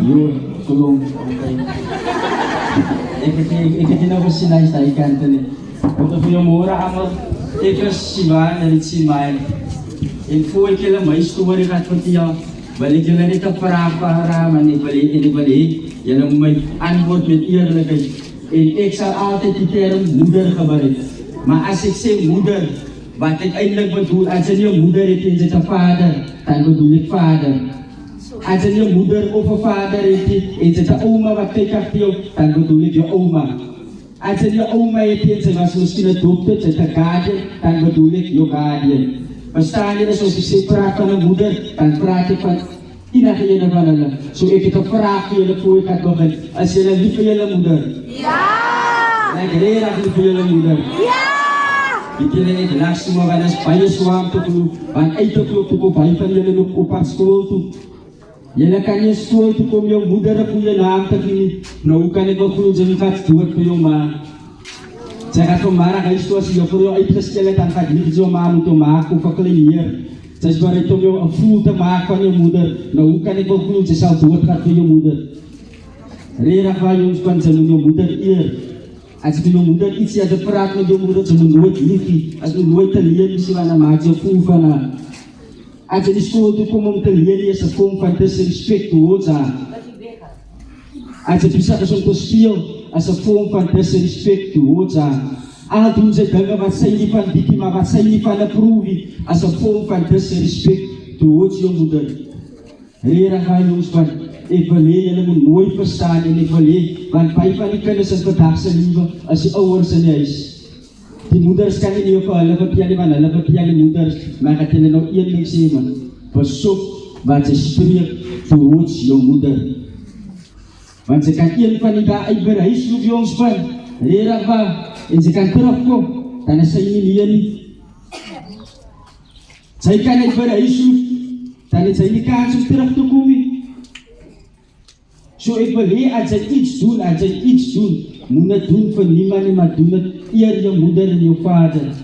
Yun, kulong. Okay. Ikatin ako sinay sa ikanto ni. Kung yung mura ako, ikas siya, nalit si May. Full kila may story kat pati yung balik yun na nito para manibalik. Yan ang may unboard with ear lagay. Exal out at iterong mudar ka ba rin? Maasik siya mudar. Batik ay nagbadul. Asan yung mudar itin sa father. Tanbadulik father. Asan yung mudar of a father itin sa uma batik kaktiyo. Tanbadulik yung uma. Asan yung uma itin sa masus kinaduktot sa guardian. Tanbadulik yung guardian. Basta nila so sisipra ka ng mudar. Tanpratik pa. Inakaya na ba nila? So ikita paraki yun na po ikatwakan. As yun ang lipa yun ang mudar. Yeah! Nagrerak lipa yun ang mudar. Yeah! Bikinay relax mo ka nas payaswam to kulo. Pan ay to kulo paipan yun ang upas ko to. Yan ang kanya school to kum yung mudar po yan ang takini. Naukan ito kulo dyan kat tuwat ko yung ma. Tsaka kung mara kayo siya po yung ay plus kaya tangkad. Hindi siya maamu to maakufaklinier. Tapos ba ito yung full na makakuha yung mudar. Naukan ito kulo sa tuwat kat ko yung mudar. Rera ka yung pansa mo yung mudar ear. At sa pinumudan, iti ada perak na yung sa munduwat liki. At munduwat taliyan siya na maja fufa na. At sa school to kumong taliyan niya sa kung fantasy respect towards ha. At sa pisa kasong to spill as a kung fantasy respect towards ha. Dun sa daga masay pan diti makasay pan approve as a kung fantasy respect towards yung mudar. Rera ka yung span. Ibali yan naman muy pastan ibali ban paipanik ka na sa patak sa liba as awar sa nais di mudars ka niyo pa labat yan mudars makatinanaw iyan ng sima pasok ba sa spirit towards yung mudar ban sa iyan paniga ay berais lug yung span rira ba insikan terap ko tanah sa iniliyan sa ikan ay berais lug tanah sa inikan sa terap to kumi. So ibali aja each dun muna dun van niman ni madunat iyan yung mudar ng your father.